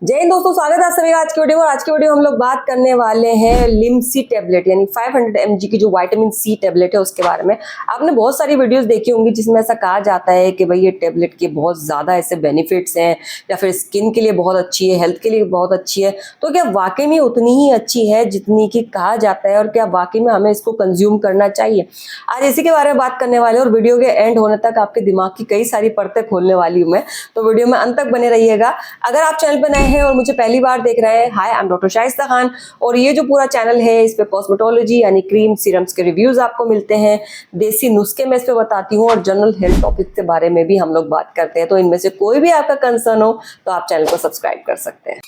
जय हिंद दोस्तों, स्वागत है आप सभी का आज की वीडियो में। आज की वीडियो हम लोग बात करने वाले हैं लिमसी टेबलेट यानी 500 mg की जो विटामिन सी टेबलेट है उसके बारे में। आपने बहुत सारी वीडियोस देखी होंगी जिसमें ऐसा कहा जाता है कि भाई ये टेबलेट के बहुत ज़्यादा ऐसे बेनिफिट्स हैं या फिर स्किन के लिए बहुत अच्छी है, हेल्थ के लिए बहुत अच्छी है। तो क्या वाकई में उतनी ही अच्छी है जितनी कि कहा जाता है और क्या वाकई में हमें इसको कंज्यूम करना चाहिए? आज इसी के बारे में बात करने वाले हैं और वीडियो के एंड होने तक आपके दिमाग की कई सारी परतें खोलने वाली हूँ मैं, तो वीडियो में अंत तक बने रहिएगा। अगर आप चैनल पर नए हैं और मुझे पहली बार देख रहे हैं, hi, I am doctor Shaista Khan और ये जो पूरा चैनल है इस पे कॉस्मेटोलॉजी यानी क्रीम सीरम्स के रिव्यूज आपको मिलते हैं। देसी नुस्खे मैं इस पे बताती हूँ और जनरल हेल्थ टॉपिक के बारे में भी हम लोग बात करते हैं। तो इनमें से कोई भी आपका कंसर्न हो तो आप चैनल को सब्सक्राइब कर सकते हैं।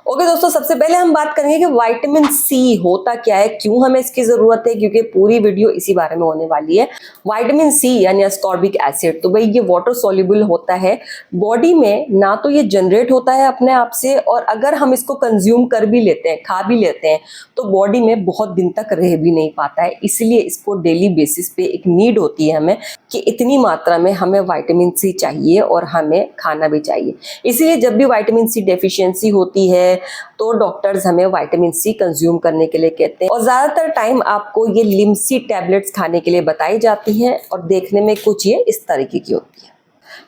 ओके दोस्तों, सबसे पहले हम बात करेंगे कि विटामिन सी होता क्या है, क्यों हमें इसकी जरूरत है, क्योंकि पूरी वीडियो इसी बारे में होने वाली है। विटामिन सी यानी अस्कॉर्बिक एसिड, तो भाई ये वाटर सॉल्युबल होता है बॉडी में, ना तो ये जनरेट होता है अपने आप से, और अगर हम इसको कंज्यूम कर भी लेते हैं, खा भी लेते हैं, तो बॉडी में बहुत दिन तक रह भी नहीं पाता है। इसलिए इसको डेली बेसिस पे एक नीड होती है हमें कि इतनी मात्रा में हमें विटामिन सी चाहिए और हमें खाना भी चाहिए। इसलिए जब भी विटामिन सी डेफिशिएंसी होती है तो डॉक्टर्स हमें विटामिन सी कंज्यूम करने के लिए कहते हैं और ज्यादातर टाइम आपको ये लिमसी टैबलेट्स खाने के लिए बताई जाती हैं और देखने में कुछ ये इस तरीके की होती है।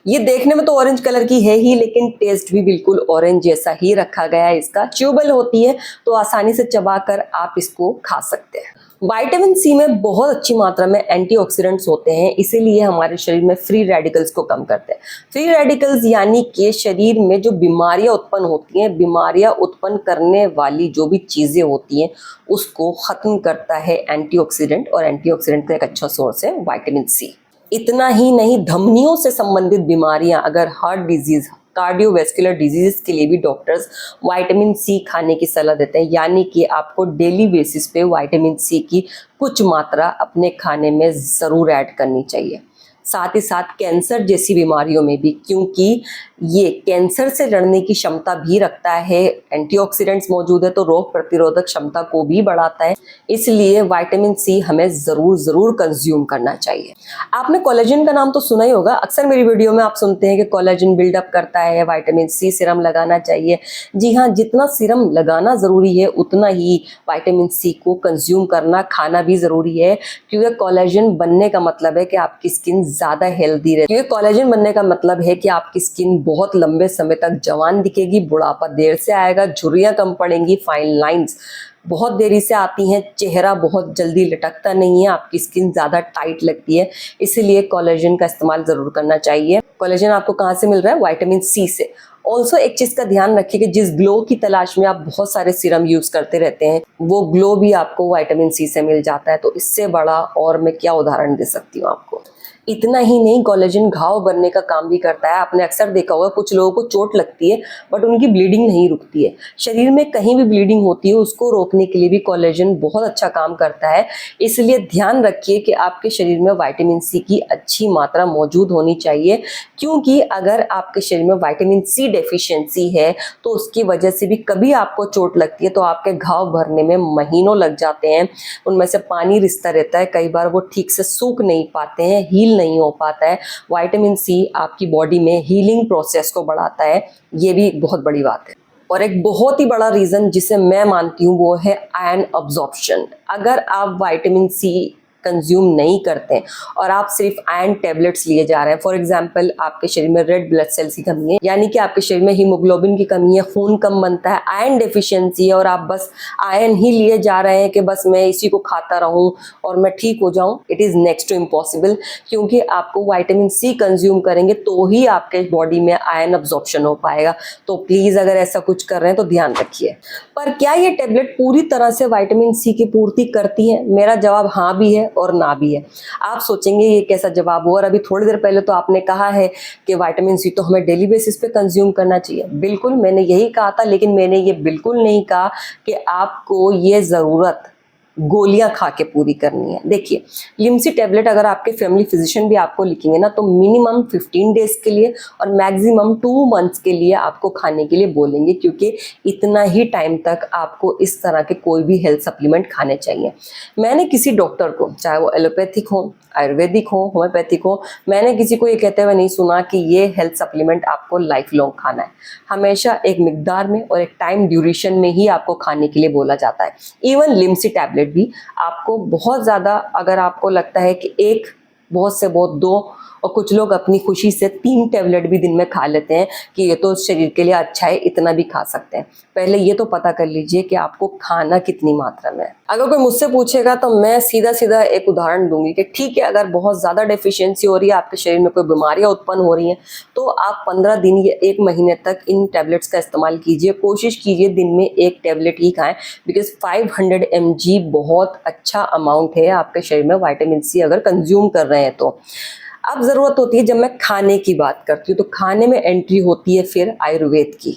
ये देखने में तो ऑरेंज कलर की है ही, लेकिन टेस्ट भी बिल्कुल ऑरेंज जैसा ही रखा गया है इसका। च्यूबल होती है तो आसानी से चबाकर आप इसको खा सकते हैं। विटामिन सी में बहुत अच्छी मात्रा में एंटीऑक्सीडेंट्स होते हैं, इसीलिए हमारे शरीर में फ्री रेडिकल्स को कम करते हैं। फ्री रेडिकल्स यानी कि शरीर में जो बीमारियां उत्पन्न होती हैं, बीमारियां उत्पन्न करने वाली जो भी चीजें होती हैं उसको खत्म करता है एंटीऑक्सीडेंट, और एंटीऑक्सीडेंट का एक अच्छा सोर्स है विटामिन सी। इतना ही नहीं, धमनियों से संबंधित बीमारियां, अगर हार्ट डिजीज, कार्डियोवैस्कुलर डिजीज के लिए भी डॉक्टर्स विटामिन सी खाने की सलाह देते हैं, यानी कि आपको डेली बेसिस पे विटामिन सी की कुछ मात्रा अपने खाने में ज़रूर ऐड करनी चाहिए। साथ ही साथ कैंसर जैसी बीमारियों में भी, क्योंकि ये कैंसर से लड़ने की क्षमता भी रखता है, एंटीऑक्सीडेंट्स मौजूद है तो रोग प्रतिरोधक क्षमता को भी बढ़ाता है। इसलिए विटामिन सी हमें ज़रूर कंज्यूम करना चाहिए। आपने कोलेजन का नाम तो सुना ही होगा, अक्सर मेरी वीडियो में आप सुनते हैं कि कोलेजन बिल्डअप करता है, विटामिन सी सीरम लगाना चाहिए। जी हाँ, जितना सीरम लगाना ज़रूरी है उतना ही विटामिन सी को कंज्यूम करना, खाना भी ज़रूरी है, क्योंकि कोलेजन बनने का मतलब है कि आपकी स्किन ज़्यादा हेल्दी रहे। क्योंकि कोलेजन बनने का मतलब है कि आपकी स्किन बहुत लंबे समय तक जवान दिखेगी, बुढ़ापा देर से आएगा, झुर्रियाँ कम पड़ेंगी, फाइन लाइंस बहुत देरी से आती हैं, चेहरा बहुत जल्दी लटकता नहीं है, आपकी स्किन ज़्यादा टाइट लगती है। इसीलिए कोलेजन का इस्तेमाल ज़रूर करना चाहिए। कोलेजन आपको कहाँ से मिल रहा है? विटामिन सी से। ऑल्सो एक चीज़ का ध्यान रखिए कि जिस ग्लो की तलाश में आप बहुत सारे सीरम यूज़ करते रहते हैं, वो ग्लो भी आपको विटामिन सी से मिल जाता है। तो इससे बड़ा और मैं क्या उदाहरण दे सकती हूँ आपको। इतना ही नहीं, कोलेजन घाव बनने का काम भी करता है। आपने अक्सर देखा होगा कुछ लोगों को चोट लगती है बट उनकी ब्लीडिंग नहीं रुकती है। शरीर में कहीं भी ब्लीडिंग होती है उसको रोकने के लिए भी कोलेजन बहुत अच्छा काम करता है। इसलिए ध्यान रखिए कि आपके शरीर में विटामिन सी की अच्छी मात्रा मौजूद होनी चाहिए, क्योंकि अगर आपके शरीर में विटामिन सी डेफिशिएंसी है तो उसकी वजह से भी कभी आपको चोट लगती है तो आपके घाव भरने में महीनों लग जाते हैं। उनमें से पानी रिसता रहता है, कई बार वो ठीक से सूख नहीं पाते हैं, हील नहीं हो पाता है। विटामिन सी आपकी बॉडी में हीलिंग प्रोसेस को बढ़ाता है, ये भी बहुत बड़ी बात है। और एक बहुत ही बड़ा रीजन जिसे मैं मानती हूँ वो है आयरन अब्जॉर्प्शन। अगर आप विटामिन सी कंज्यूम नहीं करते हैं और आप सिर्फ आयरन टेबलेट्स लिए जा रहे हैं, फॉर एग्जांपल आपके शरीर में रेड ब्लड सेल्स की कमी है, यानी कि आपके शरीर में हीमोग्लोबिन की कमी है, खून कम बनता है, आयरन डेफिशिएंसी है, और आप बस आयरन ही लिए जा रहे हैं कि बस मैं इसी को खाता रहूं और मैं ठीक हो जाऊं, it is next to impossible. क्योंकि आपको विटामिन सी कंज्यूम करेंगे तो ही आपके बॉडी में आयरन अब्जॉर्प्शन हो पाएगा। तो प्लीज़ अगर ऐसा कुछ कर रहे हैं तो ध्यान रखिए। पर क्या ये टेबलेट पूरी तरह से विटामिन सी की पूर्ति करती है? मेरा जवाब हाँ भी है और ना भी है। आप सोचेंगे ये कैसा जवाब हो, और अभी थोड़ी देर पहले तो आपने कहा है कि विटामिन सी तो हमें डेली बेसिस पे कंज्यूम करना चाहिए। बिल्कुल मैंने यही कहा था, लेकिन मैंने ये बिल्कुल नहीं कहा कि आपको ये ज़रूरत गोलियां खा के पूरी करनी है। देखिए, लिम्सी टैबलेट अगर आपके फैमिली फिजिशियन भी आपको लिखेंगे ना, तो मिनिमम 15 डेज के लिए और मैक्सिमम 2 मंथ्स के लिए आपको खाने के लिए बोलेंगे, क्योंकि इतना ही टाइम तक आपको इस तरह के कोई भी हेल्थ सप्लीमेंट खाने चाहिए। मैंने किसी डॉक्टर को, चाहे वो एलोपैथिक हो, आयुर्वेदिक हो, होम्योपैथिक हो, मैंने किसी को ये कहते हुए नहीं सुना कि ये हेल्थ सप्लीमेंट आपको लाइफ लॉन्ग खाना है। हमेशा एक मिकदार में और एक टाइम ड्यूरेशन में ही आपको खाने के लिए बोला जाता है। इवन लिम्सी टैबलेट भी आपको बहुत ज़्यादा, अगर आपको लगता है कि एक, बहुत से बहुत 2, और कुछ लोग अपनी खुशी से 3 टैबलेट भी दिन में खा लेते हैं कि ये तो शरीर के लिए अच्छा है, इतना भी खा सकते हैं। पहले ये तो पता कर लीजिए कि आपको खाना कितनी मात्रा में है। अगर कोई मुझसे पूछेगा तो मैं सीधा सीधा एक उदाहरण दूंगी कि ठीक है, अगर बहुत ज़्यादा डेफिशिएंसी हो रही है, आपके शरीर में कोई बीमारियां उत्पन्न हो रही हैं, तो आप 15 दिन या 1 महीने तक इन टैबलेट्स का इस्तेमाल कीजिए। कोशिश कीजिए दिन में 1 टैबलेट ही खाएं, बिकॉज 500 mg बहुत अच्छा अमाउंट है आपके शरीर में विटामिन सी अगर कंज्यूम कर रहे हैं तो। अब ज़रूरत होती है, जब मैं खाने की बात करती हूँ तो खाने में एंट्री होती है फिर आयुर्वेद की।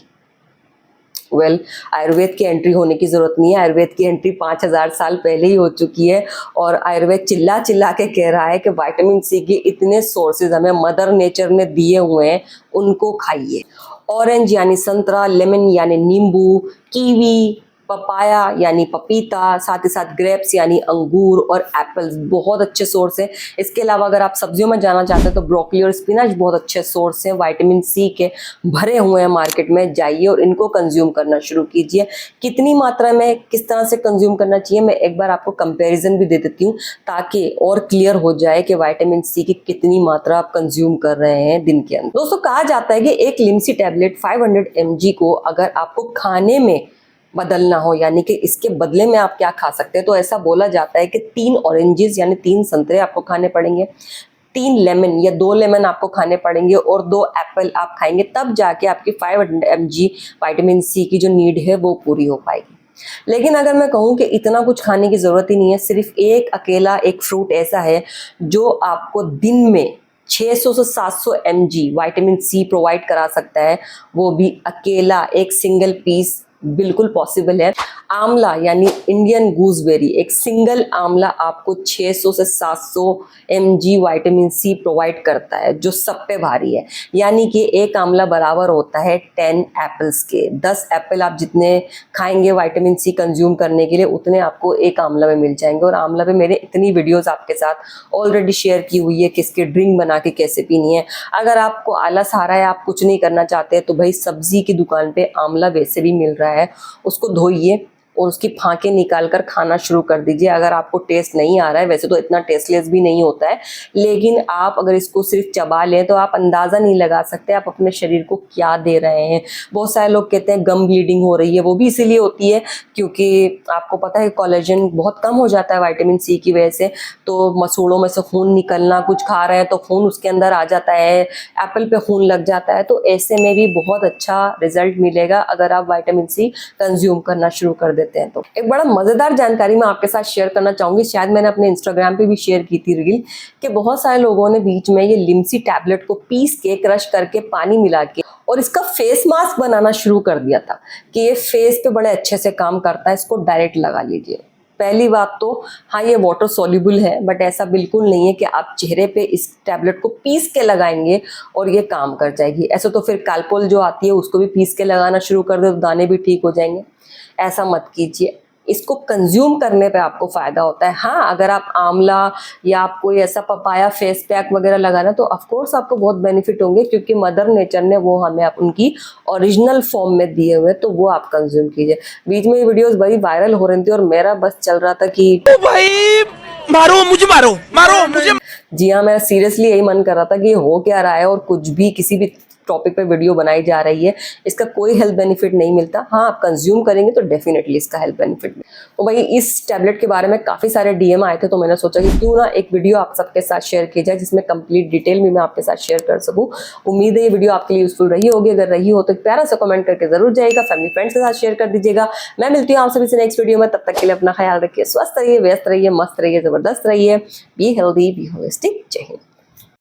आयुर्वेद की एंट्री होने की ज़रूरत नहीं है। आयुर्वेद की एंट्री 5000 साल पहले ही हो चुकी है और आयुर्वेद चिल्ला चिल्ला के कह रहा है कि विटामिन सी के इतने सोर्सेज हमें मदर नेचर ने दिए हुए हैं, उनको खाइए। ऑरेंज यानी संतरा, लेमन यानी नींबू, कीवी, पपाया यानी पपीता, साथ ही साथ ग्रेप्स यानी अंगूर और एप्पल्स बहुत अच्छे सोर्स हैं। इसके अलावा अगर आप सब्जियों में जाना चाहते हैं तो ब्रोकली और स्पिनच बहुत अच्छे सोर्स हैं, विटामिन सी के भरे हुए हैं मार्केट में। जाइए और इनको कंज्यूम करना शुरू कीजिए। कितनी मात्रा में, किस तरह से कंज्यूम करना चाहिए, मैं एक बार आपको कंपैरिजन भी दे देती हूँ ताकि और क्लियर हो जाए कि विटामिन सी की कितनी मात्रा आप कंज्यूम कर रहे हैं दिन के अंदर। दोस्तों, कहा जाता है कि एक लिम्सी टैबलेट 500 mg को अगर आपको खाने में बदलना हो, यानी कि इसके बदले में आप क्या खा सकते हैं, तो ऐसा बोला जाता है कि 3 ऑरेंजेस यानी 3 संतरे आपको खाने पड़ेंगे, 3 लेमन या 2 लेमन आपको खाने पड़ेंगे और 2 एप्पल आप खाएंगे, तब जाके आपकी 500 mg विटामिन सी की जो नीड है वो पूरी हो पाएगी। लेकिन अगर मैं कहूँ कि इतना कुछ खाने की ज़रूरत ही नहीं है, सिर्फ एक अकेला एक फ्रूट ऐसा है जो आपको दिन में 600 से 700 mg विटामिन सी प्रोवाइड करा सकता है, वो भी अकेला एक सिंगल पीस बिल्कुल पॉसिबल है। आंवला यानी इंडियन गूसबेरी, एक सिंगल आंवला आपको 600 से 700 mg विटामिन सी प्रोवाइड करता है, जो सब पे भारी है। यानी कि एक आंवला बराबर होता है 10 एप्पल्स के। 10 एप्पल आप जितने खाएंगे विटामिन सी कंज्यूम करने के लिए, उतने आपको एक आंवला में मिल जाएंगे। और आंवला पे मैंने इतनी वीडियोस आपके साथ ऑलरेडी शेयर की हुई है कि इसकी ड्रिंक बना के कैसे पीनी है। अगर आपको आलस आ रहा है, आप कुछ नहीं करना चाहते, तो भाई सब्जी की दुकान पे आंवला वैसे भी मिल रहा है, उसको धोइए और उसकी फांके निकाल कर खाना शुरू कर दीजिए। अगर आपको टेस्ट नहीं आ रहा है, वैसे तो इतना टेस्टलेस भी नहीं होता है, लेकिन आप अगर इसको सिर्फ चबा लें तो आप अंदाज़ा नहीं लगा सकते आप अपने शरीर को क्या दे रहे हैं। बहुत सारे लोग कहते हैं गम ब्लीडिंग हो रही है, वो भी इसीलिए होती है क्योंकि आपको पता है कोलेजन बहुत कम हो जाता है विटामिन सी की वजह से। तो मसूड़ों में से खून निकलना, कुछ खा रहे हैं तो खून उसके अंदर आ जाता है, एप्पल पे खून लग जाता है, तो ऐसे में भी बहुत अच्छा रिजल्ट मिलेगा अगर आप विटामिन सी कंज्यूम करना शुरू कर देते हैं। तो एक बड़ा मजेदार जानकारी मैं आपके साथ शेयर करना चाहूंगी, शायद मैंने अपने इंस्टाग्राम पे भी शेयर की थी रील, कि बहुत सारे लोगों ने बीच में ये लिम्सी टैबलेट को पीस के, क्रश करके, पानी मिला के और इसका फेस मास्क बनाना शुरू कर दिया था कि ये फेस पे बड़े अच्छे से काम करता है, इसको डायरेक्ट लगा लीजिए। पहली बात तो हाँ, ये वाटर सॉल्युबल है, बट ऐसा बिल्कुल नहीं है कि आप चेहरे पे इस टैबलेट को पीस के लगाएंगे और ये काम कर जाएगी। ऐसा तो फिर कैल्पोल जो आती है उसको भी पीस के लगाना शुरू कर दे तो दाने भी ठीक हो जाएंगे। ऐसा मत कीजिए, इसको कंज्यूम करने पे आपको फ़ायदा होता है। हाँ, अगर आप आंवला या आप कोई ऐसा पपाया फेस पैक वगैरह लगाना, तो ऑफ कोर्स आपको बहुत बेनिफिट होंगे, क्योंकि मदर नेचर ने वो हमें उनकी ओरिजिनल फॉर्म में दिए हुए, तो वो आप कंज्यूम कीजिए। बीच में ये वीडियोस बड़ी वायरल हो रही थी और मेरा बस चल रहा था कि ओ भाई मारो मुझे, मारो मारो मुझे। जी हाँ, मेरा सीरियसली यही मन कर रहा था कि हो क्या रहा है, और कुछ भी किसी भी टॉपिक पे वीडियो बनाई जा रही है, इसका कोई हेल्थ बेनिफिट नहीं मिलता। हाँ, आप कंज्यूम करेंगे तो डेफिनेटली इसका हेल्थ बेनिफिट। तो भाई इस टैबलेट के बारे में काफ़ी सारे डीएम आए थे, तो मैंने सोचा कि क्यों ना एक वीडियो आप सबके साथ शेयर की जाए जिसमें कंप्लीट डिटेल में मैं आपके साथ शेयर कर सकूं। उम्मीद है ये वीडियो आपके लिए यूजफुल रही होगी। अगर रही हो तो एक प्यारा सा कमेंट करके जरूर जाइएगा, फैमिली फ्रेंड्स के साथ शेयर कर दीजिएगा। मैं मिलती हूँ आप सभी से नेक्स्ट वीडियो में, तब तक के लिए अपना ख्याल रखिए, स्वस्थ रहिए, व्यस्त रहिए, मस्त रहिए, जबरदस्त रहिए। Be healthy, be holistic. जय हिंद।